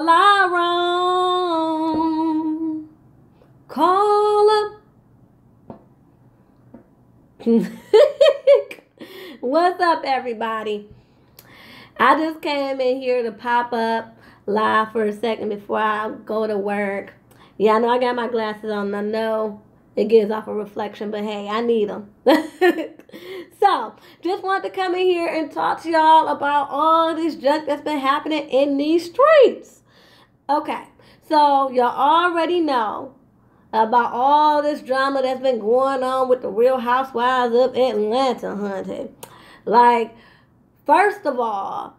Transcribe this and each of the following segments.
Lirone, call up. What's up, everybody? I just came in here to pop up live for a second before I go to work. Yeah, I know I got my glasses on. I know it gives off a reflection, but hey, I need them. So, just wanted to come in here and talk to y'all about all this junk that's been happening in these streets. Okay, so y'all already know about all this drama that's been going on with the Real Housewives of Atlanta, honey. Like, first of all,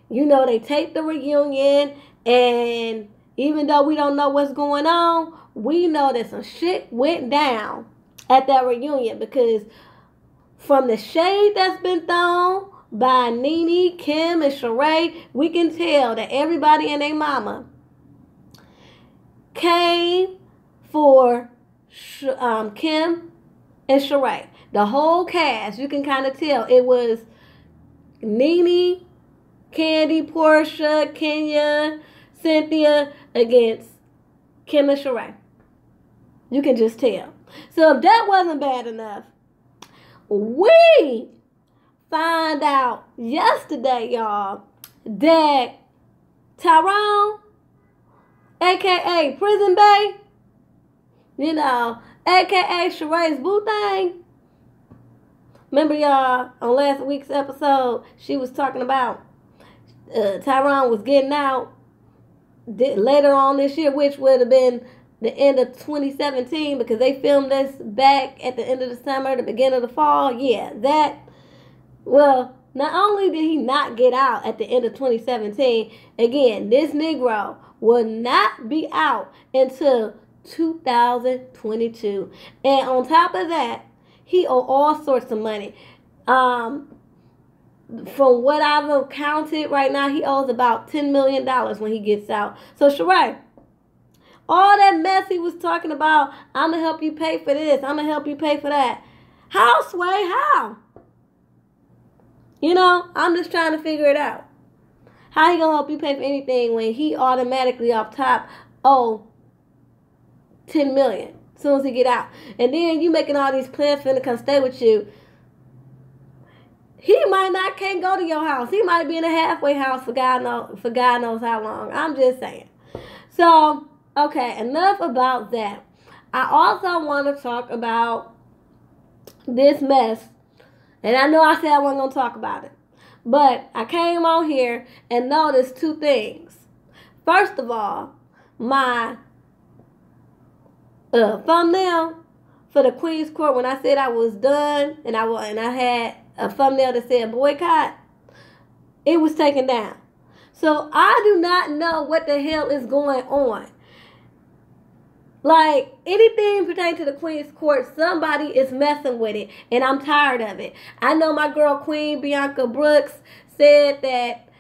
you know, they taped the reunion, and even though we don't know what's going on, we know that some shit went down at that reunion, because from the shade that's been thrown by Nene, Kim, and Sheree, we can tell that everybody and their mama came for Kim and Sheree. The whole cast, you can kind of tell it was Nene, Candy, Portia, Kenya, Cynthia against Kim and Sheree. You can just tell. So if that wasn't bad enough, we find out yesterday, y'all, that Tyrone, a.k.a. Prison Bay, you know, a.k.a. Sheree's boo thing. Remember, y'all, on last week's episode, she was talking about Tyrone was getting out later on this year, which would have been the end of 2017, because they filmed this back at the end of the summer, the beginning of the fall. Yeah, that, well, not only did he not get out at the end of 2017, again, this Negro will not be out until 2022. And on top of that, he owed all sorts of money. From what I've counted right now, he owes about $10 million when he gets out. So, Sheree, all that mess he was talking about, I'm going to help you pay for this, I'm going to help you pay for that. How, Sway? How? You know, I'm just trying to figure it out. How he going to help you pay for anything when he automatically off top owe $10 million as soon as he get out? And then you making all these plans for him to come stay with you. He might not can't go to your house. He might be in a halfway house for God knows how long. I'm just saying. So, okay, enough about that. I also want to talk about this mess. And I know I said I wasn't going to talk about it. But I came on here and noticed two things. First of all, my thumbnail for the Queen's Court, when I said I was done and I had a thumbnail that said boycott, it was taken down. So I do not know what the hell is going on. Like, anything pertaining to the Queen's Court, somebody is messing with it, and I'm tired of it. I know my girl Queen Bianca Brooks said that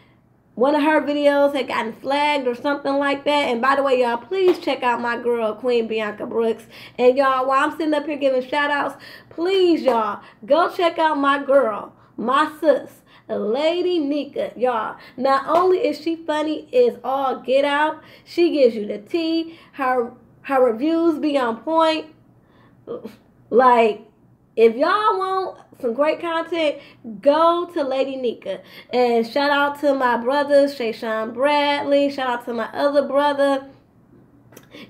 one of her videos had gotten flagged or something like that. And by the way, y'all, please check out my girl Queen Bianca Brooks. And y'all, while I'm sitting up here giving shout outs, please, y'all, go check out my girl, my sis, Lady Nika. Y'all, not only is she funny as all get out, she gives you the tea. Her reviews be on point. Like, if y'all want some great content, go to Lady Nika. And shout out to my brothers, Shayshawn Bradley. Shout out to my other brother,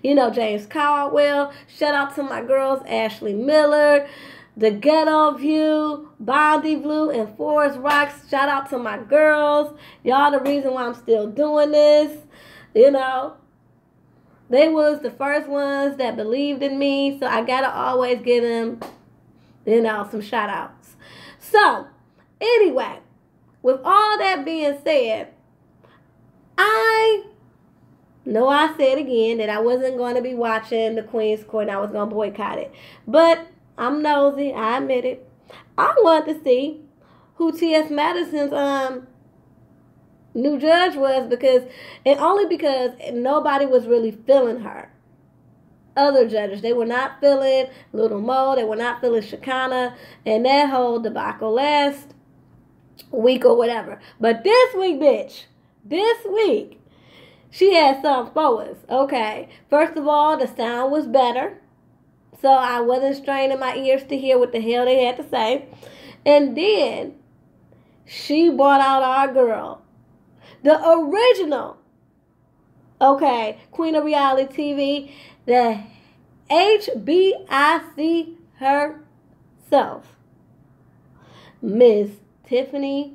you know, James Caldwell. Shout out to my girls, Ashley Miller, The Ghetto View, Bondi Blue, and Forest Rocks. Shout out to my girls. Y'all the reason why I'm still doing this. You know, they was the first ones that believed in me, so I gotta always give them, you know, some shout outs. So, anyway, with all that being said, I know I said again that I wasn't going to be watching the Queen's Court and I was going to boycott it. But I'm nosy, I admit it. I wanted to see who T.S. Madison's new judge was, and only because nobody was really feeling her. Other judges, they were not feeling Little Mo, they were not feeling Shekinah, and that whole debacle last week or whatever. But this week, bitch, this week, she had something for us. Okay. First of all, the sound was better. So I wasn't straining my ears to hear what the hell they had to say. And then she brought out our girl. The original, okay, Queen of Reality TV, the HBIC herself, Miss Tiffany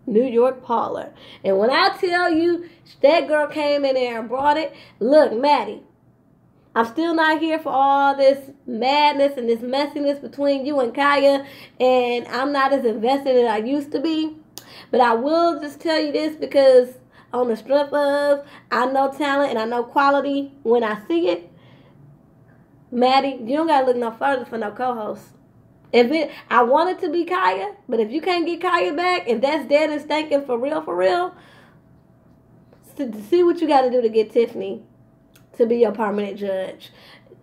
New York Paula. And when I tell you that girl came in there and brought it, look, Maddie, I'm still not here for all this madness and this messiness between you and Kaya, and I'm not as invested as I used to be. But I will just tell you this because on the strength of I know talent and I know quality when I see it. Maddie, you don't gotta look no further for no co-host. I want it to be Kaya, but if you can't get Kaya back, if that's dead and stinking for real, see what you gotta do to get Tiffany to be your permanent judge.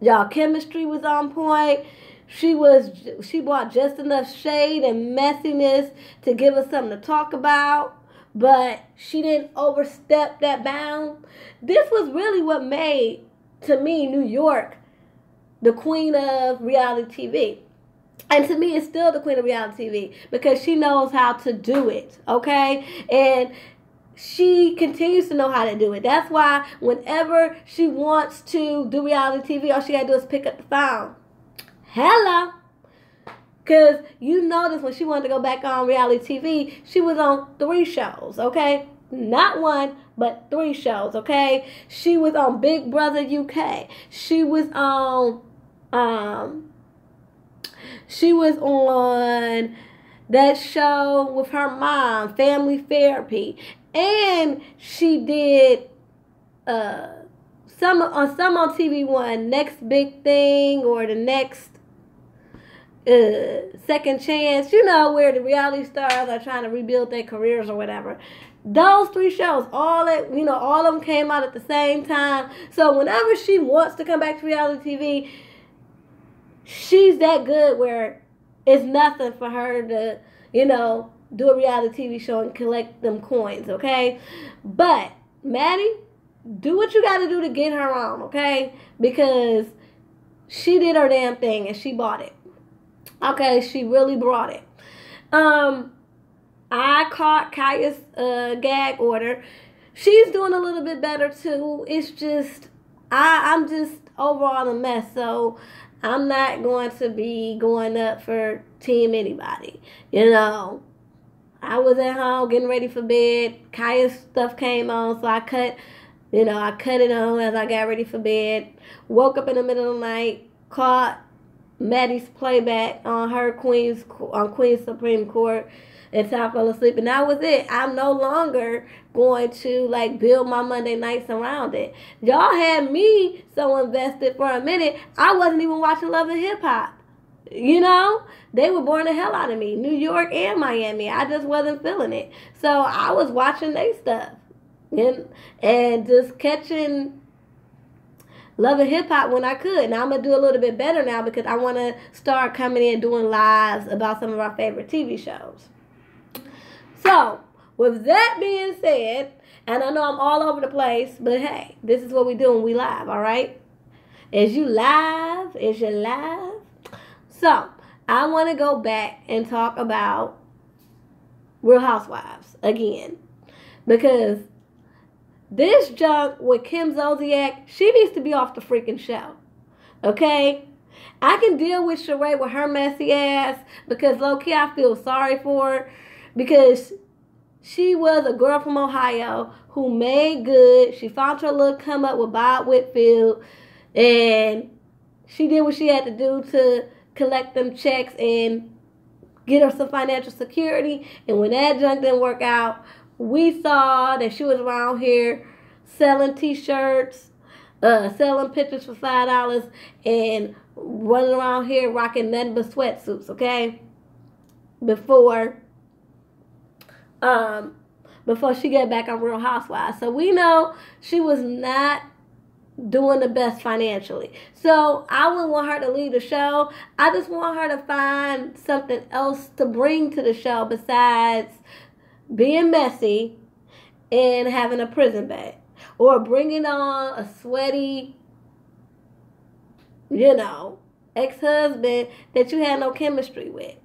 Y'all chemistry was on point. She brought just enough shade and messiness to give us something to talk about, but she didn't overstep that bound. This was really what made, to me, New York the queen of reality TV. And to me, it's still the queen of reality TV because she knows how to do it, okay? And she continues to know how to do it. That's why whenever she wants to do reality TV, all she got to do is pick up the phone. Hello. Because you notice when she wanted to go back on reality TV, she was on 3 shows, okay? Not 1, but 3 shows, okay? She was on Big Brother UK. She was on that show with her mom, Family Therapy. And she did some on TV One, Next Big Thing, or the next Second Chance, you know, where the reality stars are trying to rebuild their careers or whatever. Those 3 shows, all of them came out at the same time. So whenever she wants to come back to reality TV, she's that good where it's nothing for her to, do a reality TV show and collect them coins, okay? But, Maddie, do what you got to do to get her on, okay? Because she did her damn thing and she bought it. Okay, she really brought it. I caught Kaya's gag order. She's doing a little bit better too. It's just, I'm just overall a mess. So I'm not going to be going up for team anybody. I was at home getting ready for bed. Kaya's stuff came on, so I cut it on as I got ready for bed. Woke up in the middle of the night, caught Maddie's playback on her Queen's Supreme Court, and I fell asleep, and that was it. I'm no longer going to build my Monday nights around it. Y'all had me so invested for a minute, I wasn't even watching Love and Hip Hop. They were boring the hell out of me, New York and Miami. I just wasn't feeling it, so I was watching their stuff and just catching Love and Hip Hop when I could. Now I'm going to do a little bit better now because I want to start coming in doing lives about some of our favorite TV shows. So, with that being said, and I know I'm all over the place, but hey, this is what we do when we live, all right? Is you live? So, I want to go back and talk about Real Housewives again because this junk with Kim Zolciak, she needs to be off the freaking show. Okay? I can deal with Sheree with her messy ass because low-key I feel sorry for her because she was a girl from Ohio who made good. She found her little come up with Bob Whitfield and she did what she had to do to collect them checks and get her some financial security. And when that junk didn't work out, we saw that she was around here selling t-shirts, selling pictures for $5, and running around here rocking nothing but sweatsuits, okay? Before she got back on Real Housewives. So we know she was not doing the best financially. So I wouldn't want her to leave the show. I just want her to find something else to bring to the show besides being messy and having a prison bag. or bringing on a sweaty, you know, ex-husband that you had no chemistry with.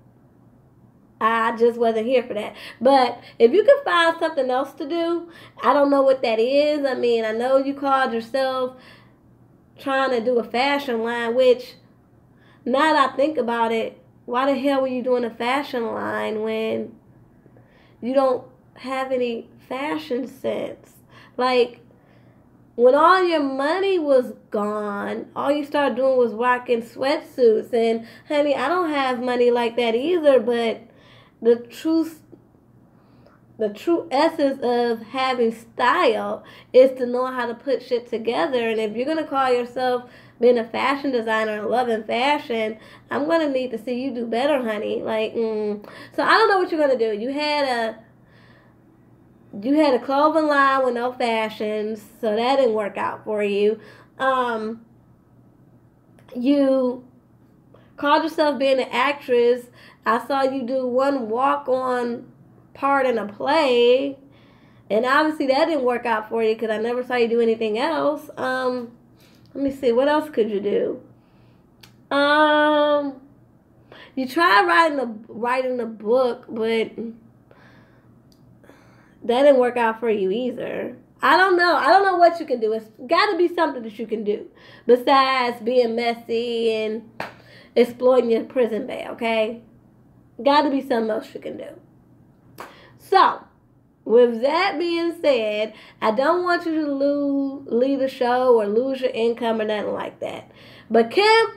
I just wasn't here for that. But if you could find something else to do, I don't know what that is. I mean, I know you called yourself trying to do a fashion line, which, now that I think about it, why the hell were you doing a fashion line when you don't have any fashion sense? Like, when all your money was gone, all you started doing was rocking sweatsuits. And, honey, I don't have money like that either, but the true essence of having style is to know how to put shit together. And if you're going to call yourself being a fashion designer and loving fashion, I'm going to need to see you do better, honey. Like, So I don't know what you're going to do. You had a clothing line with no fashions, so that didn't work out for you. You called yourself being an actress. I saw you do one walk-on part in a play, and obviously that didn't work out for you because I never saw you do anything else. Let me see, what else could you do? You tried writing a book, but that didn't work out for you either. I don't know what you can do. It's got to be something that you can do besides being messy and exploiting your prison bail, okay? Got to be something else you can do. So, with that being said, I don't want you to leave the show or lose your income or nothing like that. But Kim,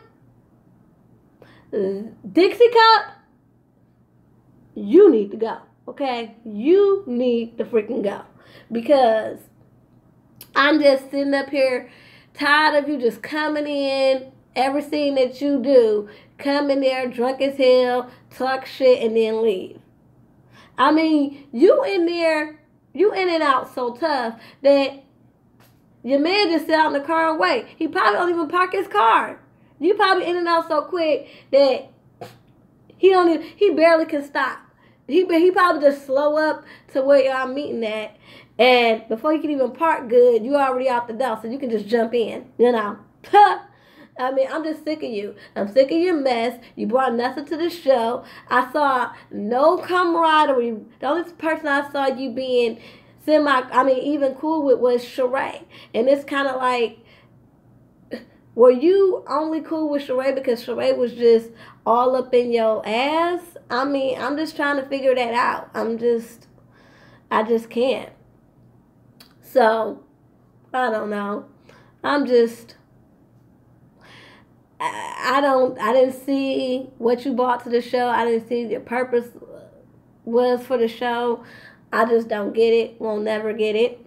Dixie Cup, you need to go, okay? You need to freaking go. Because I'm just sitting up here tired of you just coming in, everything that you do, come in there drunk as hell, talk shit, and then leave. I mean, you in there, you in and out so tough that your man just sit out in the car and wait. He probably don't even park his car. You probably in and out so quick that he barely can stop. He probably just slow up to where y'all meeting at, and before you can even park good, you already out the door, so you can just jump in, you know. I mean, I'm just sick of you. I'm sick of your mess. You brought nothing to the show. I saw no camaraderie. The only person I saw you being even cool with was Sheree. And it's kind of like, were you only cool with Sheree because Sheree was just all up in your ass? I mean, I'm just trying to figure that out. I just can't. So, I don't know. I didn't see what you brought to the show. I didn't see your purpose was for the show. I just don't get it. Won't never get it.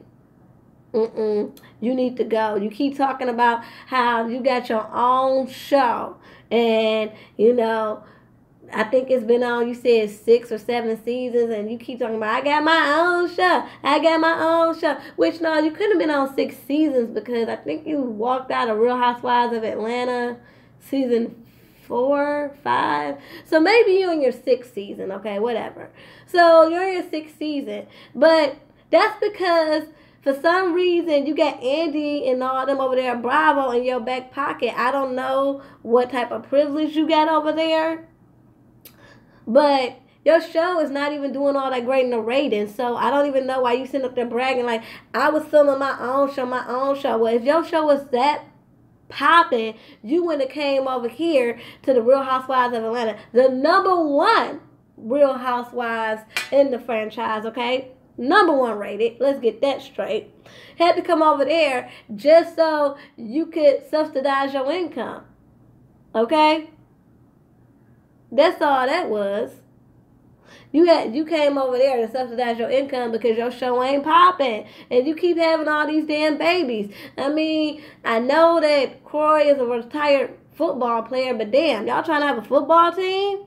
You need to go. You keep talking about how you got your own show. And, you know, I think it's been on, you said 6 or 7 seasons, and you keep talking about, I got my own show. I got my own show. Which, no, you couldn't have been on 6 seasons because I think you walked out of Real Housewives of Atlanta season 4, 5. So maybe you're in your 6th season, okay, whatever. So you're in your 6th season. But that's because for some reason you got Andy and all them over there, Bravo, in your back pocket. I don't know what type of privilege you got over there. But your show is not even doing all that great in the ratings. So I don't even know why you sitting up there bragging like, I was filming my own show. Well, if your show was that popping, you wouldn't have came over here to the Real Housewives of Atlanta, the #1 Real Housewives in the franchise, okay? #1 rated. Let's get that straight. Had to come over there just so you could subsidize your income, okay? That's all that was. You came over there to subsidize your income because your show ain't popping. And you keep having all these damn babies. I mean, I know that Corey is a retired football player, but damn, y'all trying to have a football team?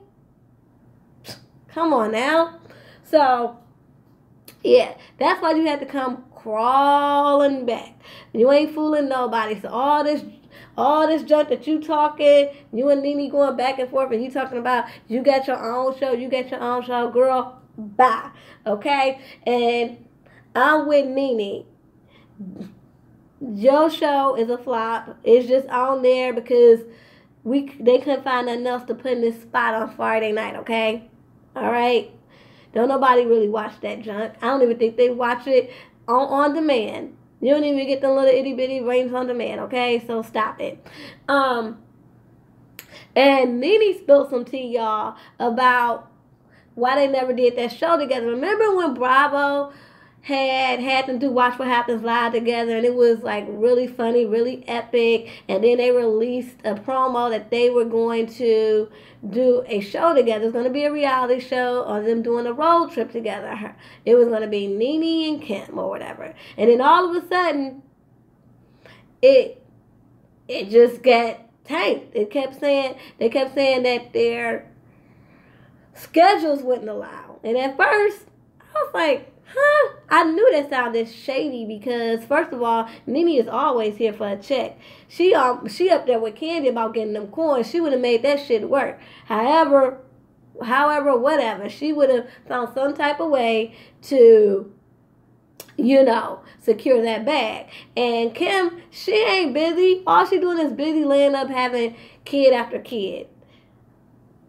Come on now. So, yeah, that's why you had to come crawling back. You ain't fooling nobody. So all this junk that you talking, you and Nene going back and forth, and you talking about you got your own show, girl, bye, okay? And I'm with Nene. Your show is a flop. It's just on there because they couldn't find nothing else to put in this spot on Friday night, okay? All right? Don't nobody really watch that junk. I don't even think they watch it on demand. You don't even get the little itty bitty ratings on demand, okay? So stop it. And Nene spilled some tea, y'all, about why they never did that show together. Remember when Bravo had them do Watch What Happens Live together, and it was like really funny, really epic, and then they released a promo that they were going to do a show together. It was going to be a reality show on them doing a road trip together. It was going to be Nene and Kim or whatever. And then all of a sudden, it just got tanked. They kept saying that their schedules wouldn't allow. And at first, I was like, huh? I knew that sounded shady because, first of all, Nene is always here for a check. She up there with Candy about getting them coins. She would have made that shit work. However, whatever. She would have found some type of way to, secure that bag. And Kim, she ain't busy. All she doing is busy laying up having kid after kid.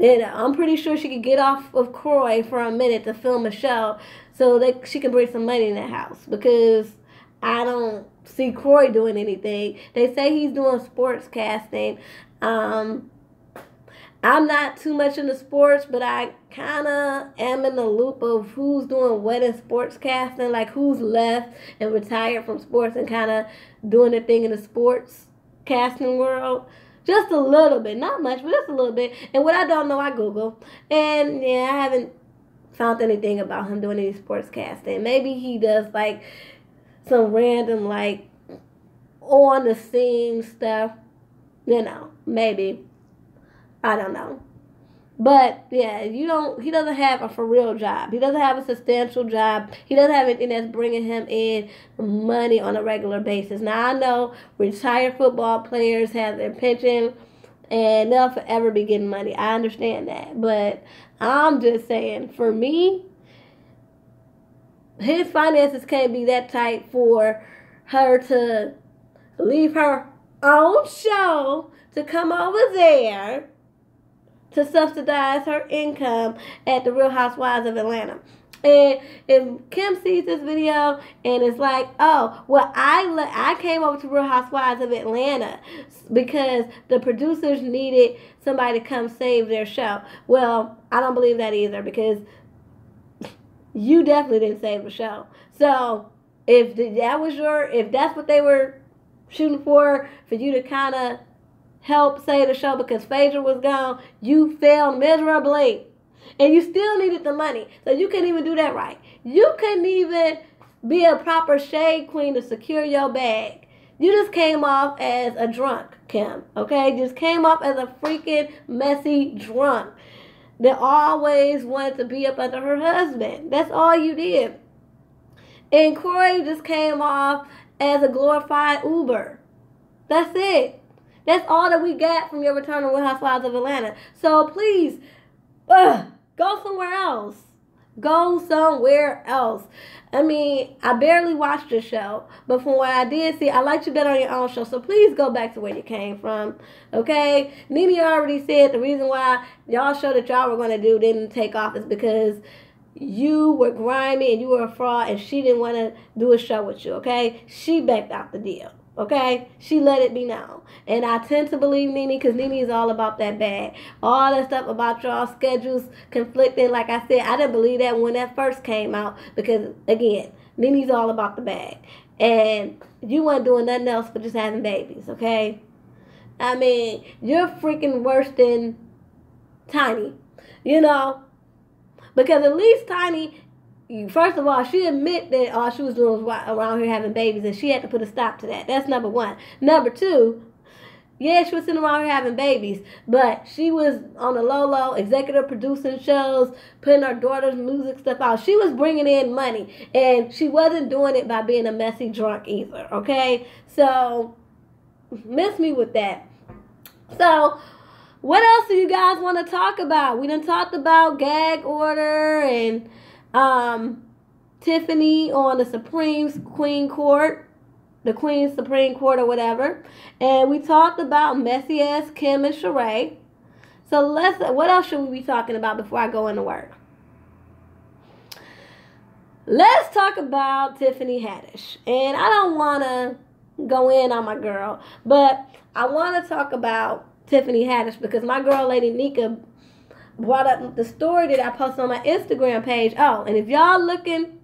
I'm pretty sure she could get off of Croy for a minute to film a show so that she can bring some money in the house, because I don't see Croy doing anything. They say he's doing sports casting. I'm not too much into sports, but I kind of am in the loop of who's doing what in sports casting, like who's left and retired from sports and kind of doing a thing in the sports casting world. Just a little bit. Not much, but just a little bit. And what I don't know, I Google. And, yeah, I haven't found anything about him doing any sports casting. Maybe he does, like, some random, like, on-the-scene stuff. Maybe. I don't know. But, yeah, he doesn't have a for real job. He doesn't have a substantial job. He doesn't have anything that's bringing him in money on a regular basis. Now, I know retired football players have their pension and they'll forever be getting money. I understand that. But I'm just saying, for me, his finances can't be that tight for her to leave her own show to come over there to subsidize her income at the Real Housewives of Atlanta. And if Kim sees this video and it's like, oh, well, I came over to Real Housewives of Atlanta because the producers needed somebody to come save their show. Well, I don't believe that either, because you definitely didn't save the show. So if that's what they were shooting for you to kind of help save the show because Phaedra was gone, you failed miserably. And you still needed the money. So you couldn't even do that right. You couldn't even be a proper shade queen to secure your bag. You just came off as a drunk, Kim. Okay? Just came off as a freaking messy drunk that always wanted to be up under her husband. That's all you did. And Corey just came off as a glorified Uber. That's it. That's all that we got from your return to Real Housewives of Atlanta. So please, go somewhere else. Go somewhere else. I mean, I barely watched the show, but from what I did see, I liked you better on your own show. So please go back to where you came from, okay? Nene already said the reason why y'all show that y'all were going to do didn't take off is because you were grimy and you were a fraud and she didn't want to do a show with you, okay? She backed out the deal. Okay? She let it be known. And I tend to believe Nene because Nene is all about that bag. All that stuff about y'all schedules conflicting. Like I said, I didn't believe that when that first came out because, again, Nene's all about the bag. And you weren't doing nothing else but just having babies, okay? I mean, you're freaking worse than Tiny, Because at least Tiny, first of all, she admit that all she was doing was around here having babies, and she had to put a stop to that. That's number one. Number two, yeah, she was sitting around here having babies, but she was on the low, executive producing shows, putting her daughter's music stuff out. She was bringing in money, and she wasn't doing it by being a messy drunk either, okay? So, miss me with that. So, what else do you guys want to talk about? We done talked about gag order and Tiffany on the Supreme Queen Court. the Queen's Supreme Court or whatever. And we talked about messy ass Kim and Sheree. So what else should we be talking about before I go into work? Let's talk about Tiffany Haddish. And I don't want to go in on my girl, but I want to talk about Tiffany Haddish because my girl, Lady Nika, brought up the story that I posted on my Instagram page. Oh, and if y'all looking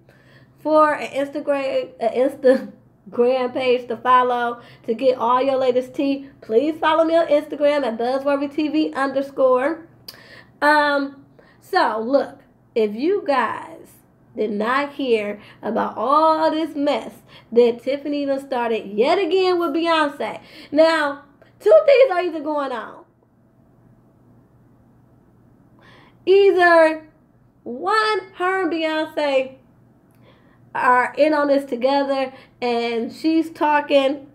for an Instagram page to follow to get all your latest tea, please follow me on Instagram at buzzworthytv_. So look, if you guys did not hear about all this mess that Tiffany done started yet again with Beyonce. Now, two things are either going on. Either one, her and Beyonce are in on this together and she's talking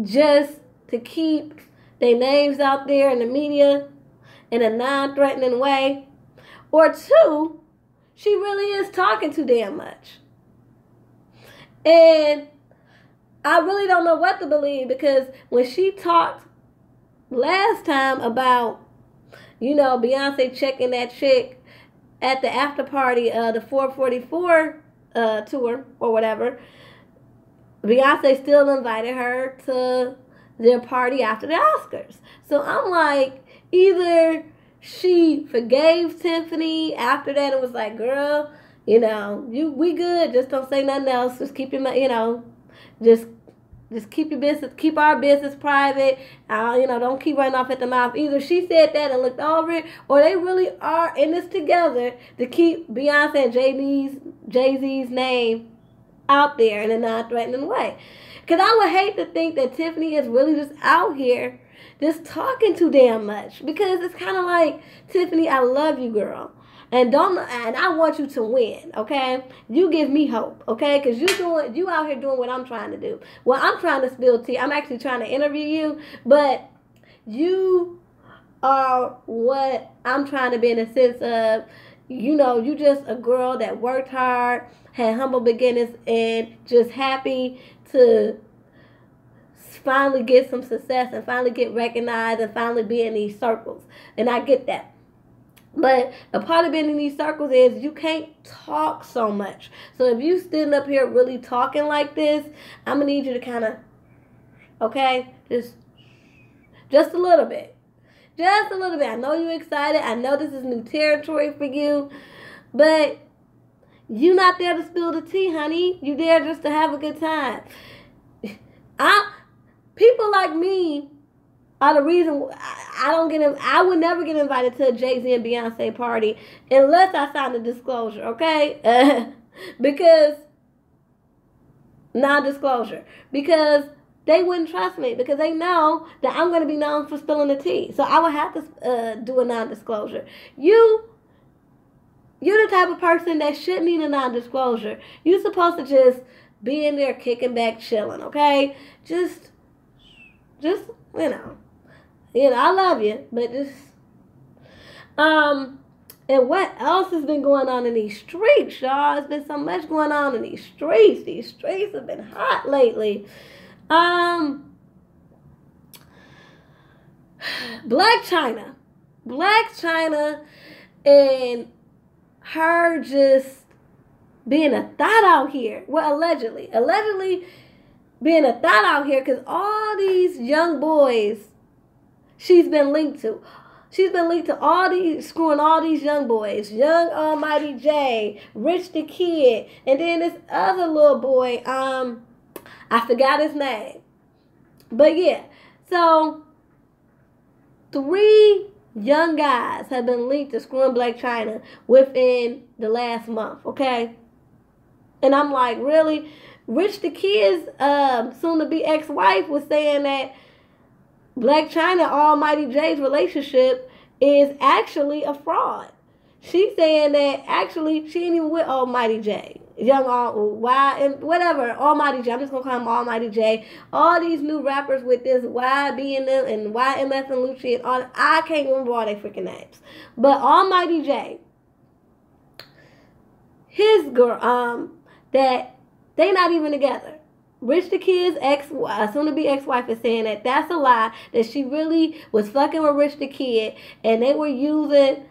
just to keep their names out there in the media in a non-threatening way. Or two, she really is talking too damn much. And I really don't know what to believe because when she talked last time about, Beyonce checking that chick at the after party of the 444 tour or whatever, Beyonce still invited her to their party after the Oscars. So I'm like, either she forgave Tiffany after that and was like, girl, we good. Just don't say nothing else. Just keep your, just keep your business, keep our business private. Don't keep running off at the mouth. Either she said that and looked over it, or they really are in this together to keep Beyonce and Jay-Z's name out there in a non-threatening way. Because I would hate to think that Tiffany is really just out here just talking too damn much. Because it's kind of like, Tiffany, I love you, girl. And I want you to win, okay? You give me hope, okay? Because you out here doing what I'm trying to do. Well, I'm trying to spill tea. I'm actually trying to interview you. But you are what I'm trying to be in a sense of, you just a girl that worked hard, had humble beginnings, and just happy to finally get some success and finally get recognized and finally be in these circles. And I get that. But a part of being in these circles is you can't talk so much. So if you sitting up here really talking like this, I'm going to need you to kind of, okay, just a little bit. Just a little bit. I know you're excited. I know this is new territory for you. But you're not there to spill the tea, honey. You're there just to have a good time. People like me are the reason I would never get invited to a Jay-Z and Beyonce party unless I signed a disclosure, okay? Because non-disclosure. Because they wouldn't trust me because they know that I'm going to be known for spilling the tea. So I would have to do a non-disclosure. You're the type of person that shouldn't need a non-disclosure. You're supposed to just be in there kicking back, chilling, okay? Just I love you, but just, and what else has been going on in these streets, y'all? There's been so much going on in these streets. These streets have been hot lately. Black China, and her just being a thought out here. Well, allegedly being a thought out here because all these young boys she's been linked to. She's been linked to screwing all these young boys. Young Almighty J, Rich the Kid, and then this other little boy, I forgot his name. But yeah, so 3 young guys have been linked to screwing Black China within the last month, okay? And I'm like, really? Rich the Kid's soon-to-be ex-wife was saying that Black China, Almighty J's relationship is actually a fraud. She's saying that actually she ain't even with Almighty J. Almighty J. I'm just going to call him Almighty J. All these new rappers with this YB and YMF and Lucci and all, I can't remember all their freaking names. But Almighty J, his girl, that they not even together. Rich the Kid's soon-to-be ex-wife is saying that that's a lie, that she really was fucking with Rich the Kid, and they were using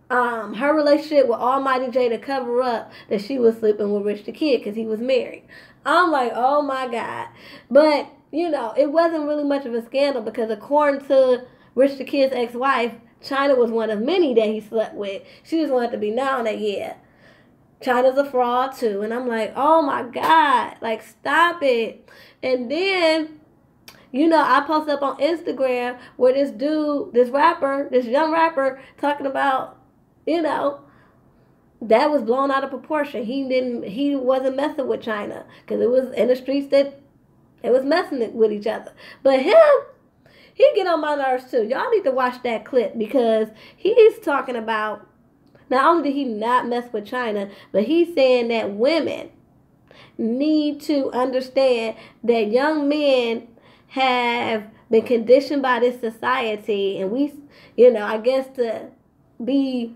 her relationship with Almighty J to cover up that she was sleeping with Rich the Kid because he was married. I'm like, oh my God. But, you know, it wasn't really much of a scandal because according to Rich the Kid's ex-wife, China was one of many that he slept with. She just wanted to be known that, yeah, China's a fraud too. And I'm like, oh my God, like, stop it. And then, you know, I posted up on Instagram where this dude, this young rapper, talking about, you know, that was blown out of proportion. He wasn't messing with China because it was in the streets that it was messing with each other. But he get on my nerves too. Y'all need to watch that clip because he's talking about, not only did he not mess with China, but he's saying that women need to understand that young men have been conditioned by this society, and we, you know, I guess to be,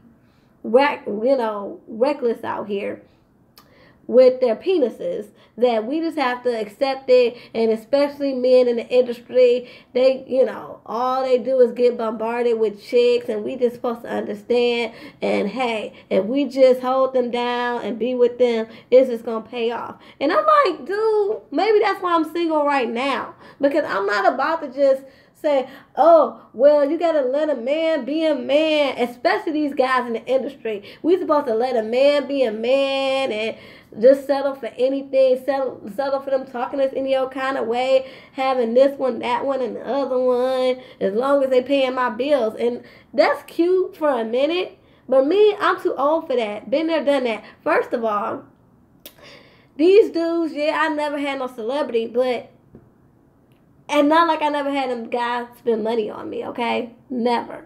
reckless out here with their penises, that we just have to accept it. And especially men in the industry, they, you know, all they do is get bombarded with chicks, and we just supposed to understand, and hey, if we just hold them down and be with them, it's just gonna pay off. And I'm like, dude, maybe that's why I'm single right now, because I'm not about to just say, oh, well, you gotta let a man be a man, especially these guys in the industry. We supposed to let a man be a man and just settle for anything, settle for them talking us any old kind of way, having this one, that one, and the other one, as long as they paying my bills. And that's cute for a minute, but me, I'm too old for that. Been there, done that. First of all, these dudes, yeah, I never had no celebrity, but, and not like I never had them guys spend money on me, okay? Never.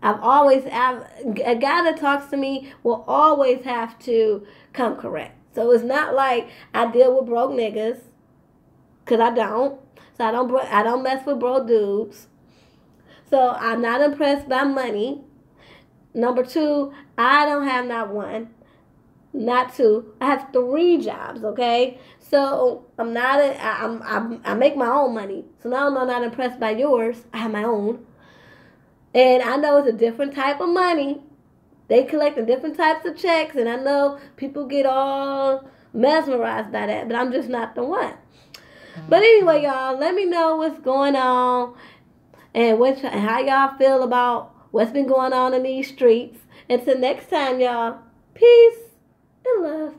A guy that talks to me will always have to come correct. So it's not like I deal with broke niggas, cause I don't. So I don't mess with broke dudes. So I'm not impressed by money. Number two, I don't have not one, not two. I have 3 jobs. Okay, so I'm not. I make my own money. So now I'm not impressed by yours. I have my own, and I know it's a different type of money. They collecting different types of checks, and I know people get all mesmerized by that, but I'm just not the one. But anyway, y'all, let me know what's going on and how y'all feel about what's been going on in these streets. Until next time, y'all, peace and love.